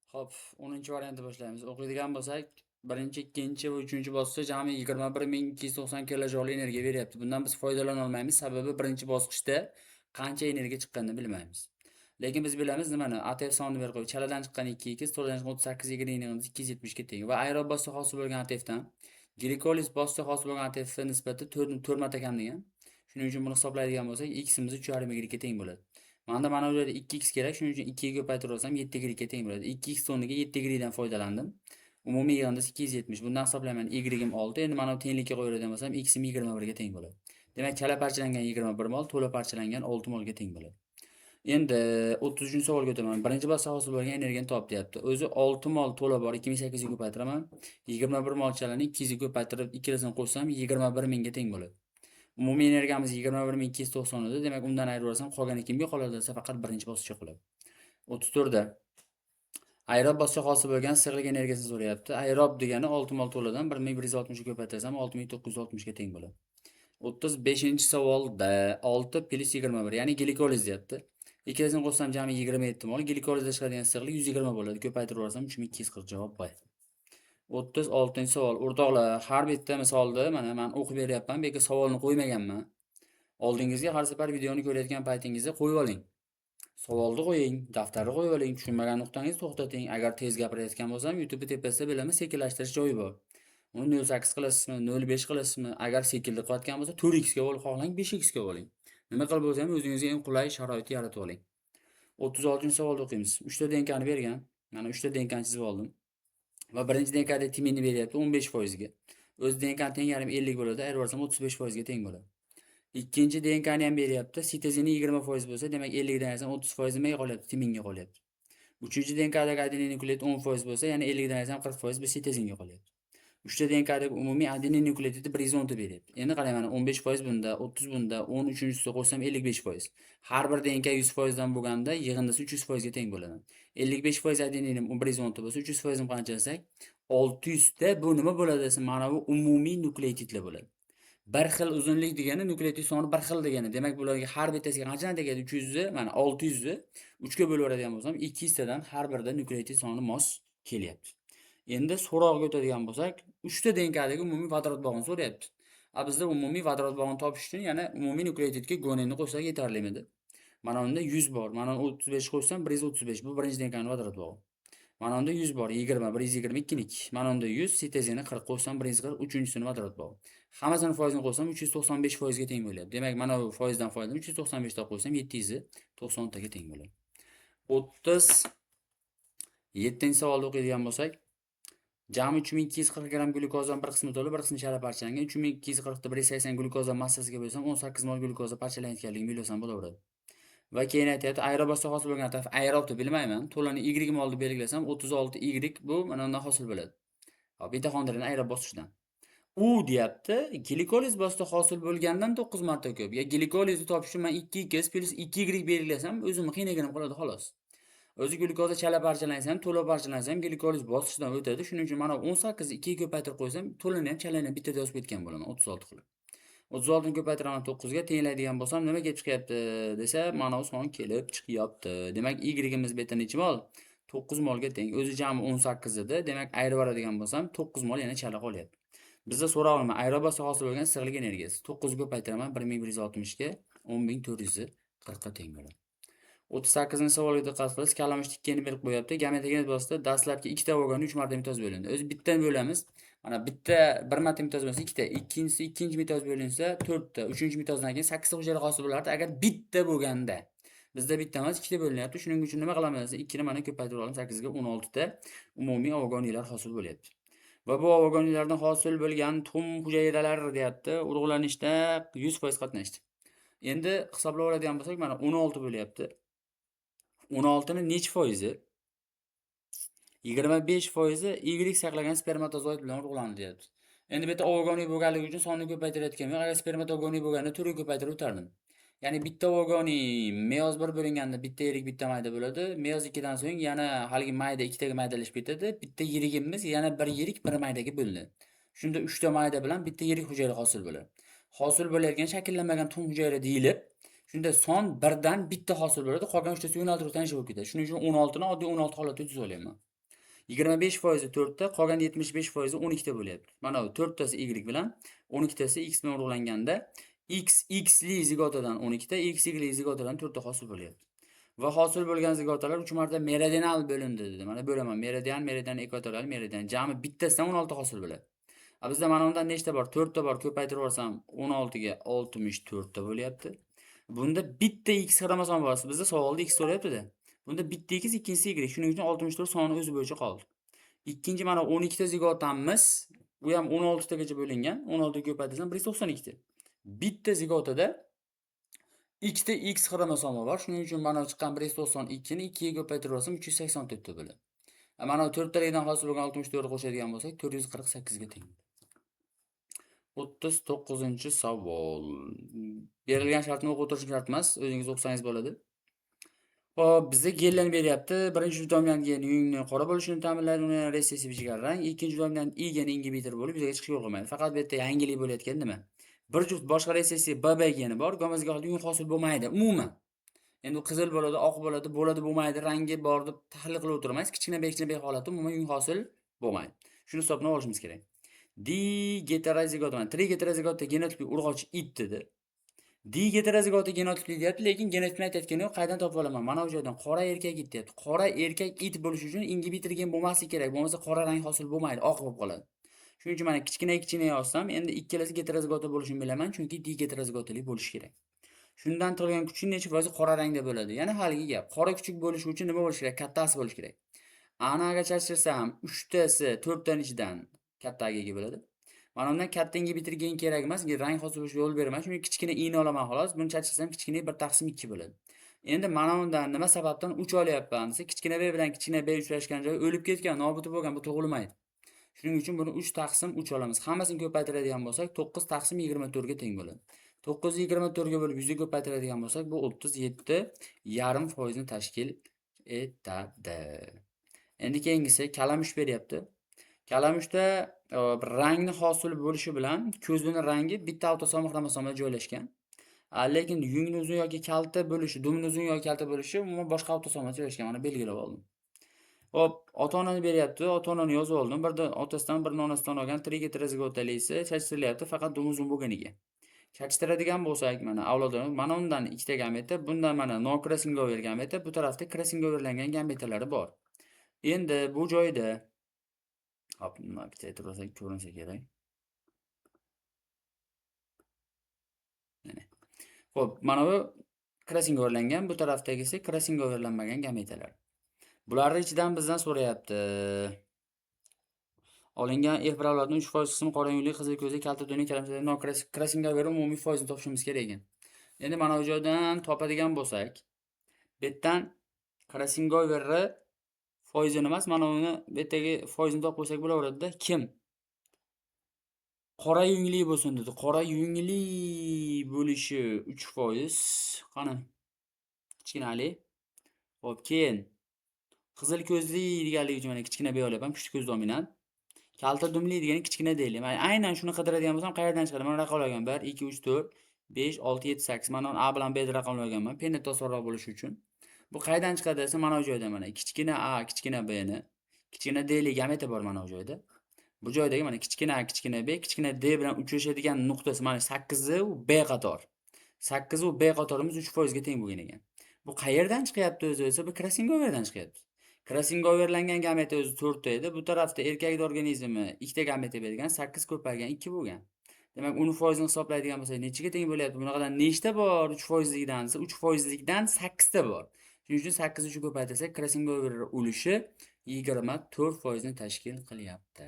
Hop, 10-variantni boshlaymiz. O'qiydigan bo'lsak, birinchi, ikkinchi va uchinchi bosqichda jami 21290 kilojoul energiya beryapti. Bundan biz foydalana olmaymiz, sababi birinchi bosqichda qancha energiya chiqqanini bilmaymiz. Lekin biz bilamiz nimani? ATF sonini berib qo'yib, chaladan chiqqan 2x, to'ladan chiqqan 38 yig'inimiz 270 ga teng. Va aerob bosqichda hosil bo'lgan ATFdan glikoliz bosqichda hosil bo'lgan ATF nisbati 4 marta kamdegan. Shuning uchun buni hisoblaydigan bo'lsak, x'imiz 3,5 y ga teng bo'ladi. Mana bu yerda 2x kerak, shuning uchun 2 ga ko'paytirib olsam 7 y ga teng bo'ladi. 2x o'rniga 7 y dan foydalandim. Umumiy yig'indisi 270. Bundan hisoblayman, y'im 6. Endi mana bu tenglikka qo'yadigan bo'lsam, x'im 21 ga teng bo'ladi. Demak, chala parchalangan 21 mol, to'la parchalangan 6 molga teng bo'ladi. Endi 33-savolga o'taman. Birinchi bosqichda hosil bo'lgan energiyani top deyapti. O'zi 6 mol to'la bor, 2800 ga ko'paytiraman. 21 mol chalani 200 ga ko'paytirib, ikkalasini qo'shsam 21 mingga teng bo'ladi. Umumiy energiyamiz 21290 edi. Demak, undan ayiraversam qolgani kimga qoladi desa, faqat birinchi bosqichga qoladi. 34da aerob bosqichda hosil bo'lgan issiqlik energiyasini so'rayapti. Aerob degani 6 mol to'ladan 1160 ga ko'paytirsam 6960 ga teng bo'ladi. 35-savolda 6 + 21, ya'ni glikoliz deyapti. Ikkalasini qo'shsam jami 27 mol. Glikolizda chiqadigan issiqlik 120 bo'ladi. Ko'paytirib yuborsam 3240. Javob B. 36-savol. O'rtoqlar, har bitta misolda mana men o'qib beryapman, bu yerga savolni qo'ymaganman. Oldingizga har safar videoni ko'rayotgan paytingizda qo'yib oling. Savolni qo'ying, daftarni qo'yib oling, tushunmagan nuqtangizni to'xtating. Agar tez gapirayotgan bo'lsam, YouTube tepasida bilamiz, sekinlashtirish joyi bor. Uni 0.8 qilasizmi, 0.5 qilasizmi? Agar sekinlik qilayotgan bo'lsa, 4x ga xohlang, 5x ga oling. Nima qilib bo'lsa ham o'zingizga eng qulay sharoitni yaratib oling. 36-savolni o'qiymiz. 3 ta denkani bergan. Mana 3 ta denkani chizib oldim. Va birinchi denkada timinni beryapti 15% ga. O'z denkani teng yarim 50 bo'ladi, ayirib 35% ga teng bo'ladi. Ikkinchi DNKni ham beryapti. Sitezini 20% bo'lsa, demak 50 dan ayrsam 30% nimaga qolyapti? Timinga qolyapti. Uchinchi DNKdagi adenin nukleotid 10% bo'lsa, ya'ni 50 dan ayrsam 40% bu sitezinga qolyapti. Uchta DNKdagi umumiy adenin nukleotidi 110 ta beryapti. Endi qarang, mana 15% bunda, 30 bunda, 10 uchinchisiga qo'shsam 55%. Har bir DNK 100% dan bo'lganda yig'indisi 300% ga teng bo'ladi. 55% adeninim 110 ta bo'lsa, 300% ni qancha desak, 600 ta bu nima bo'ladi desa, mana bu umumiy nukleotidlar bo'ladi. Bir xil uzunlik degani nukleotid soni bir xil degani. Demak, bularga har bittasiga qanchadan tegadi? 300 ni, mana 600 ni 3 ga bo'lib beradigan bo'lsam, 200 tadan har birida nukleotid soni mos kelyapti. Endi so'roqqa o'tadigan bo'lsak, 3 ta DNKdagi umumiy vodorod bog'ini so'rayapti. Bizda umumiy vodorod bog'ini topish uchun yana umumiy nukleotidga guaninni qo'shsak yetarlimidi? Mana unda 100 bor. Mana 35 qo'shsam 135. Bu birinchi DNKning vodorod bog'i. Mana unda 100 bor, 20, 120 ikkiniki. Mana unda 100, sitezini 40 qo'shsam 140, uchinchisini vodorod bog'i. Hammasini foizini qo'shsam 395% ga teng bo'lyapti. Demak, mana bu foizdan foydalanib 395 ta qo'ysam 790 taga teng bo'ladi. 37-savolni o'qiydigan bo'lsak, jami 3240 gramm glyukozdan bir qismi to'la, bir qismi chala parchalangan. 3240 ta 180 glyukoza massasiga bo'lsam 18 mol glyukoza parchalanayotganligini bilsam bo'laveradi. Va keyin aytayapti, aerobda hosil bo'lgan taraf aerobni bilmayman. To'lani y molni belgilasam 36y bu mana undan hosil bo'ladi. Hop, mitoxondriyaning aerob bosqichidan. U deyapti, glikoliz bosqichida hosil bo'lgandan 9 marta ko'p. Ya glikolizni topish uchun men 2x plus 2y belgilasam, o'zimni qiynaganim qoladi xolos. O'zi glyukoza chala parchalansa ham, to'la parchalansa ham glikoliz bosqichidan o'tadi. Shuning uchun mana 18 ni 2 ga ko'paytirib qo'ysam, to'lani ham chalani ham bittada yozib ketgan bo'laman 36 qilib. 36 ni ko'paytiraman 9 ga, tenglaydigan bo'lsam nima kelib chiqyapti desa, mana bu son kelib chiqyapti. Demak, y'imiz bu yerda necha mol? 9 molga teng. O'zi jami 18 edi. Demak, ayirib oladigan bo'lsam 9 mol yana chala qolyapti. Bizda so'roq nima? Aerobda hosil bo'lgan issiqlik energiyasi. 9 ga ko'paytiraman 1160 ga 10440 ga teng bo'ladi. 38-savolga diqqat qilasiz. Kalamush tikkani berib qo'yapti. Gametegenez bosqichda dastlabki 2 ta vagon 3 marta mitoz bo'lindi. O'zi bittadan bo'lamiz. Mana bitta 1 marta mitoz bo'lsa 2 ta, ikkinchisi ikkinchi mitoz bo'linsa 4 ta, uchinchi mitozdan keyin 8 ta hujayra hosil bo'lardi agar bitta bo'lganda. Bizda bitta emas, 2 ta bo'linyapti. Shuning uchun nima qilamiz? 2 ni mana ko'paytirib olamiz, 8 ga 16 ta umumiy avogoniyalar hosil bo'lyapti. Va bu avogoniyalardan hosil bo'lgan tuxum hujayralar deyapti, urug'lanishda 100% qatnashdi. Endi hisoblab oladigan bo'lsak, mana 16 bo'lyapti. 16 ni necha foizi? 25% y saqlagan spermatozoid bilan urug'landi deyapti. Endi bu yerda ovogoniy bo'lganligi uchun sonni ko'paytirayotganim yo'q. Agar spermatogoniy bo'lganda turga ko'paytirib o'tardim. Ya'ni bitta ovogoniy meyoz 1 bo'linganda bitta yirik, bitta mayda bo'ladi. Meyoz 2 dan so'ng yana haligi mayda 2 taga maydalashib ketadi. Bitta yirigimiz yana bir yirik, bir maydaga bo'linadi. Shunda 3 ta mayda bilan bitta yirik hujayra hosil bo'ladi. Hosil bo'layotgan shakllanmagan tuxum hujayra deyilib, shunda son 1 dan bitta hosil bo'ladi. Qolgan 3 tasi yo'naltiruv tanish bo'lib ketadi. Shuning uchun 16 ni oddiy 16 holatda tuza olyapman. 25% 4 ta, qolgan 75% 12 ta bo'lyapti. Mana bu 4 tasi y bilan, 12 tasi x bilan urug'langanda xli zigotadan 12 ta, xy zigotadan 4 ta hosil bo'lyapti. Va hosil bo'lgan zigotalar 3 marta meridional bo'lindi dedi. Mana bo'laman. Meridian, ekvatorial, meridian. Jami bittasidan 16 hosil bo'ladi. Bizda mana undan nechta bor? 4 ta bor. Ko'paytirib yuborsam 16 ga 64 ta bo'lyapti. Bunda bitta x xromosom bor. Bizda savolda x so'rayapti-da. Bunda bitta x, ikkinchisi y. Shuning uchun 64 soni o'zi bo'yicha qoldi. Ikkinchi mana 12 ta zigotamiz, bu ham 16 tagacha bo'lingan. 16 ko'paytirsam 192 ta. Bitta zigotada ikkita x xromosomi bor. Shuning uchun mana chiqqan 192 ni 2 ga ko'paytirib yuborsam 384 ta bo'ladi. Mana 4 talikdan hosil bo'lgan 64 ni qo'shadigan bo'lsak 448 ga teng. 39-savol. Berilgan shartni o'qib o'tirish shart emas, o'zingiz o'qisangiz bo'ladi. Hop, bizga genlarni beryapti. Birinchi dominant gen yungning qora bo'lishini ta'minlaydi, uni resessiv jigar rang. Ikkinchi dominant I geni ingibitor bo'lib yuzaga chiqishga yo'l qo'ymaydi. Faqat bu yerda yangilik bo'layotgan nima? Bir juft boshqa resessiv BB geni bor, gamazga holda yung hosil bo'lmaydi umuman. Endi u qizil bo'ladi, oq bo'ladi, bo'lmaydi, rangi bor deb tahlil qilib o'tirmaysiz. Kichkina B holati umuman yung hosil bo'lmaydi. Shuni hisobdan olishimiz kerak. Heterozigota, triheterozigota genotipli urg'ochi it dedi. Heterozigota genotipli deyapti, lekin genotipni aytayotgani yo'q, qaydan topib olaman? Mana bu joydan qora erkak it deyapti. Qora erkak it bo'lish uchun ingibitor gen bo'lmasligi kerak, bo'lmasa qora rang hosil bo'lmaydi, oq bo'lib qoladi. Shuning uchun mana kichkina yozsam, endi ikkalasi heterozigota bo'lishini bilaman, chunki heterozigotali bo'lishi kerak. Shundan tug'ilgan kuchuk necha foiz qora rangda bo'ladi? Yana haligi gap. Qora kuchuk bo'lishi uchun nima bo'lishi kerak? Kattasi bo'lishi kerak. Anaga chashirsam 3 tasi 4 taning ichidan kattaga ega bo'ladi. Mana undan katta ingibitor gen kerak emas, rang hosil bo'lishiga yo'l bermayman. Chunki kichkina i'ni olaman xolos. Buni chachirsam kichkina 1/2 bo'ladi. Endi mana undan nima sababdan 3 olyapman desa, kichkina b bilan kichkina b uchrashgan joy o'lib ketgan, nobud bo'lgan, bu tug'ilmaydi. Shuning uchun buni 3/3 olamiz. Hammasini ko'paytiradigan bo'lsak 9/24 ga teng bo'ladi. 924 ga bo'lib 100 ga ko'paytiradigan bo'lsak bu 37,5% ni tashkil etadi. Endi keyingisi kalamush beryapti. Kalamushda rangni hosil bo'lishi bilan ko'zning rangi bitta avtosom xromosomda joylashgan. Lekin yungni uzun yoki kalta bo'lishi, dumni uzun yoki kalta bo'lishi umuman boshqa avtosomda joylashgan. Mana belgilab oldim. Hop, ota-onani beryapti. Ota-onani yozib oldim. Birda otasidan, birini onasidan olgan triheterozigotalisi chachiryapti, faqat dum uzun bo'lganiga. Chachtiradigan bo'lsak, mana avlodlar, mana undan ikkita gameta, bundan mana non-crossing over gameta, bu tarafda crossing overlangan gametalari bor. Endi bu joyda hop, nima bitta aytib ko'rinsa kerak. Mana. Xo'p, mana bu crossing overlangan, bu tarafdagisi crossing overlanmagan gametalar. Bularning ichidan bizdan so'rayapti. Olingan F avlodining 3% qismi qora yungli, qizil ko'zli, kalta do'nli kalamchada non-crossing over umumiy foizni topishimiz kerak ekan. Endi mana bu joydan topadigan bo'lsak, bu yerdan crossing overni foizini emas, mana uni bu yerdagi foizini topib qo'ysak bo'laveradi-da. Kim qora yungli bo'lsin dedi. Qora yungli bo'lishi 3%. Qani? Kichkinali. Xo'p, keyin qizil ko'zli deganligi uchun mana kichkina b olyapman, kuchli ko'z dominant. Kalta dumli degani kichkina d. Mana aynan shuni qidiradigan bo'lsam, qayerdan chiqadi? Mana raqam olgan. 1 2 3 4 5 6 7 8. Mana a bilan b raqamlar olganman, penni osonroq bo'lishi uchun. Bu qayerdan chiqadi desa, mana bu joyda mana kichkina a, kichkina b ni, kichkina d lik gameta bor mana bu joyda. Bu joydagi mana kichkina a, kichkina b, kichkina d bilan uchrashadigan nuqtasi mana 8 u b qator. 8 u b qatorimiz 3% ga teng bo'lgan ekan. Bu qayerdan chiqyapti o'zi esa? Bu crossing overdan chiqyapti. Crossing overlangan gameta o'zi 4 ta edi. Bu tarafda erkak organizmi ikkita gameta bergan, 8 ko'paygan 2 bo'lgan. Demak, uni foizini hisoblaydigan bo'lsak, nechiga teng bo'lyapti? Bunaqadan nechta bor 3% likdan desa, 3% likdan 8 ta bor. Shuning uchun 8 uchun ko'paytirsak, crossing over ulushi 24% ni tashkil qilyapti.